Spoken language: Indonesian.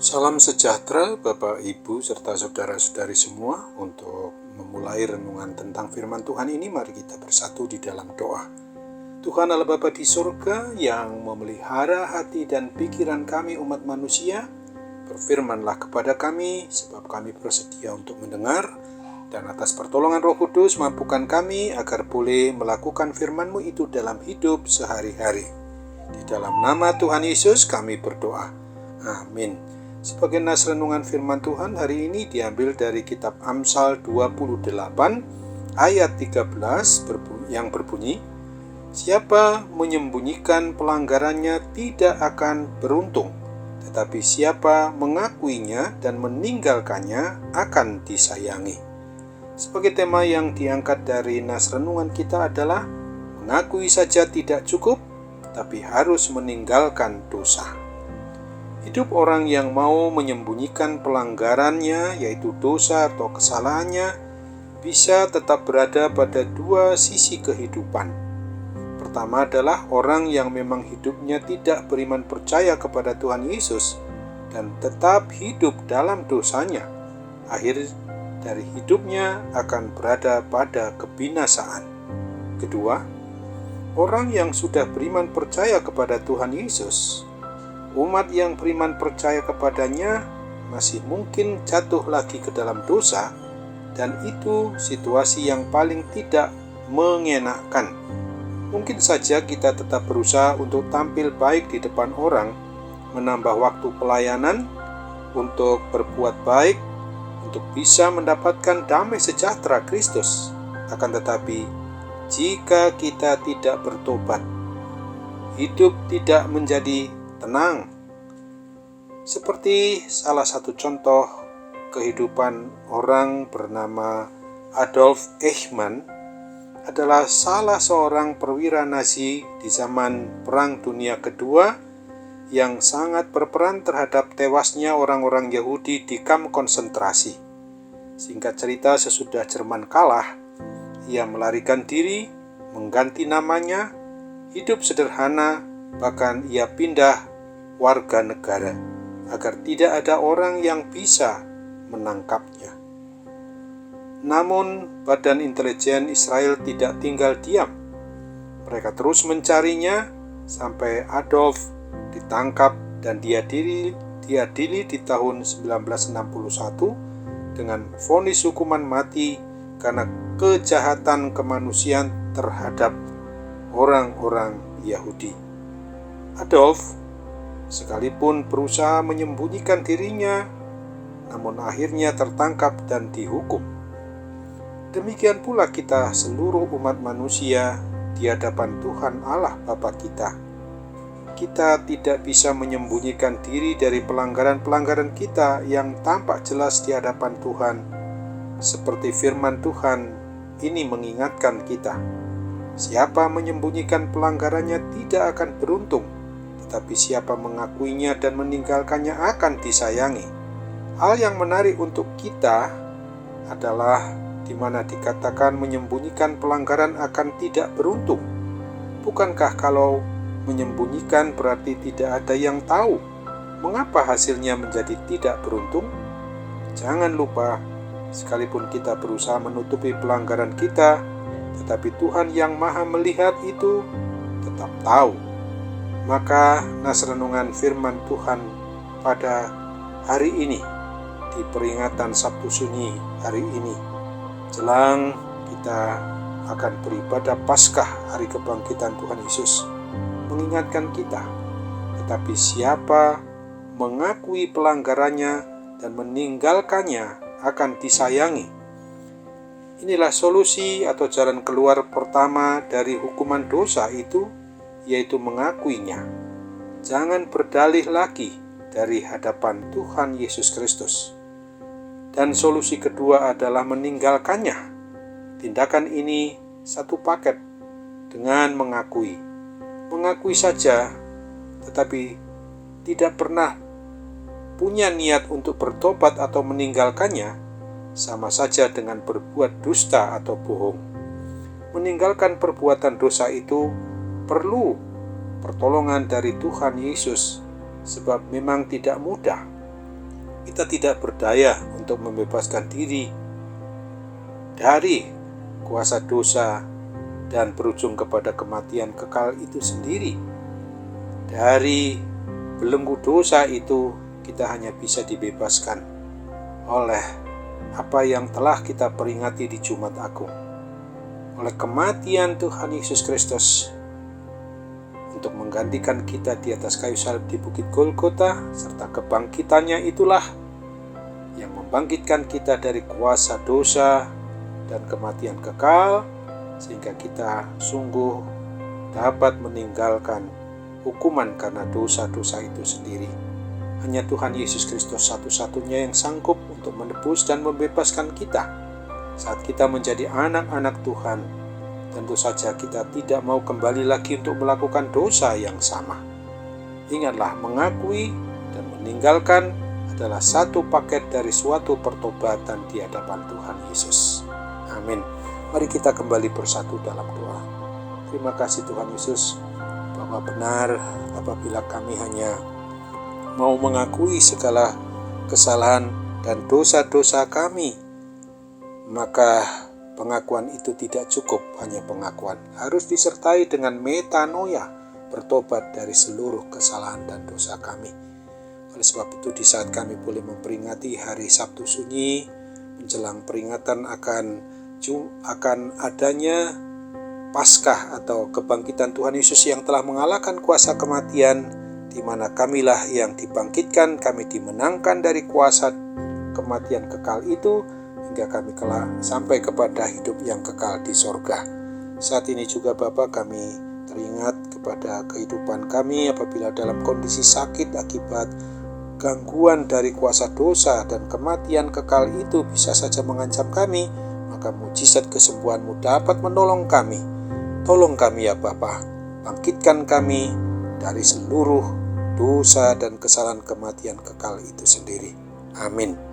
Salam sejahtera Bapak, Ibu, serta saudara-saudari semua. Untuk memulai renungan tentang firman Tuhan ini, mari kita bersatu di dalam doa. Tuhan Allah Bapa di surga yang memelihara hati dan pikiran kami umat manusia, berfirmanlah kepada kami, sebab kami bersedia untuk mendengar, dan atas pertolongan Roh Kudus mampukan kami agar boleh melakukan firman-Mu itu dalam hidup sehari-hari. Di dalam nama Tuhan Yesus kami berdoa. Amin. Sebagai nas renungan firman Tuhan hari ini diambil dari kitab Amsal 28 ayat 13 yang berbunyi, "Siapa menyembunyikan pelanggarannya tidak akan beruntung, tetapi siapa mengakuinya dan meninggalkannya akan disayangi." Sebagai tema yang diangkat dari nas renungan kita adalah mengakui saja tidak cukup, tapi harus meninggalkan dosa. Hidup orang yang mau menyembunyikan pelanggarannya, yaitu dosa atau kesalahannya, bisa tetap berada pada dua sisi kehidupan. Pertama adalah orang yang memang hidupnya tidak beriman percaya kepada Tuhan Yesus dan tetap hidup dalam dosanya. Akhir dari hidupnya akan berada pada kebinasaan. Kedua, orang yang sudah beriman percaya kepada Tuhan Yesus, umat yang beriman percaya kepadanya masih mungkin jatuh lagi ke dalam dosa, dan itu situasi yang paling tidak mengenakan. Mungkin saja kita tetap berusaha untuk tampil baik di depan orang, menambah waktu pelayanan, untuk berbuat baik, untuk bisa mendapatkan damai sejahtera Kristus. Akan tetapi, jika kita tidak bertobat, hidup tidak menjadi tenang. Seperti salah satu contoh kehidupan orang bernama Adolf Eichmann, adalah salah seorang perwira Nazi di zaman Perang Dunia Kedua yang sangat berperan terhadap tewasnya orang-orang Yahudi di kamp konsentrasi. Singkat cerita, sesudah Jerman kalah, ia melarikan diri, mengganti namanya, hidup sederhana, bahkan ia pindah warga negara agar tidak ada orang yang bisa menangkapnya. Namun badan intelijen Israel tidak tinggal diam. Mereka terus mencarinya sampai Adolf ditangkap dan diadili di tahun 1961 dengan vonis hukuman mati karena kejahatan kemanusiaan terhadap orang-orang Yahudi. Adolf sekalipun berusaha menyembunyikan dirinya, namun akhirnya tertangkap dan dihukum. Demikian pula kita seluruh umat manusia di hadapan Tuhan Allah Bapa kita. Kita tidak bisa menyembunyikan diri dari pelanggaran-pelanggaran kita yang tampak jelas di hadapan Tuhan. Seperti firman Tuhan ini mengingatkan kita, siapa menyembunyikan pelanggarannya tidak akan beruntung, tetapi siapa mengakuinya dan meninggalkannya akan disayangi. Hal yang menarik untuk kita adalah di mana dikatakan menyembunyikan pelanggaran akan tidak beruntung. Bukankah kalau menyembunyikan berarti tidak ada yang tahu? Mengapa hasilnya menjadi tidak beruntung? Jangan lupa, sekalipun kita berusaha menutupi pelanggaran kita, tetapi Tuhan yang Maha Melihat itu tetap tahu. Maka nas renungan firman Tuhan pada hari ini, di peringatan Sabtu Sunyi hari ini, jelang kita akan beribadah Paskah hari kebangkitan Tuhan Yesus, mengingatkan kita, tetapi siapa mengakui pelanggarannya dan meninggalkannya akan disayangi. Inilah solusi atau jalan keluar pertama dari hukuman dosa itu, yaitu mengakuinya. Jangan berdalih lagi dari hadapan Tuhan Yesus Kristus. Dan solusi kedua adalah meninggalkannya. Tindakan ini satu paket dengan mengakui. Mengakui saja, tetapi tidak pernah punya niat untuk bertobat atau meninggalkannya, sama saja dengan berbuat dusta atau bohong. Meninggalkan perbuatan dosa itu perlu pertolongan dari Tuhan Yesus, sebab memang tidak mudah. kita tidak berdaya untuk membebaskan diri dari kuasa dosa dan berujung kepada kematian kekal itu sendiri. Dari belenggu dosa itu kita hanya bisa dibebaskan oleh apa yang telah kita peringati di Jumat Agung, oleh kematian Tuhan Yesus Kristus untuk menggantikan kita di atas kayu salib di Bukit Golgota, serta kebangkitannya itulah yang membangkitkan kita dari kuasa dosa dan kematian kekal, sehingga kita sungguh dapat meninggalkan hukuman karena dosa-dosa itu sendiri. Hanya Tuhan Yesus Kristus satu-satunya yang sanggup untuk menebus dan membebaskan kita. Saat kita menjadi anak-anak Tuhan, tentu saja kita tidak mau kembali lagi untuk melakukan dosa yang sama. Ingatlah, mengakui dan meninggalkan adalah satu paket dari suatu pertobatan di hadapan Tuhan Yesus. Amin. Mari kita kembali bersatu dalam doa. Terima kasih Tuhan Yesus, bahwa benar apabila kami hanya mau mengakui segala kesalahan dan dosa-dosa kami, maka pengakuan itu tidak cukup hanya pengakuan, harus disertai dengan metanoia, bertobat dari seluruh kesalahan dan dosa kami. Oleh sebab itu, di saat kami boleh memperingati hari Sabtu Sunyi menjelang peringatan akan adanya Paskah atau kebangkitan Tuhan Yesus yang telah mengalahkan kuasa kematian, di mana kamilah yang dibangkitkan, kami dimenangkan dari kuasa kematian kekal itu, hingga kami kelak sampai kepada hidup yang kekal di sorga. Saat ini juga Bapa, kami teringat kepada kehidupan kami apabila dalam kondisi sakit akibat gangguan dari kuasa dosa dan kematian kekal itu bisa saja mengancam kami, maka mujizat kesembuhan-Mu dapat menolong kami. Tolong kami ya Bapa, bangkitkan kami dari seluruh dosa dan kesalahan kematian kekal itu sendiri. Amin.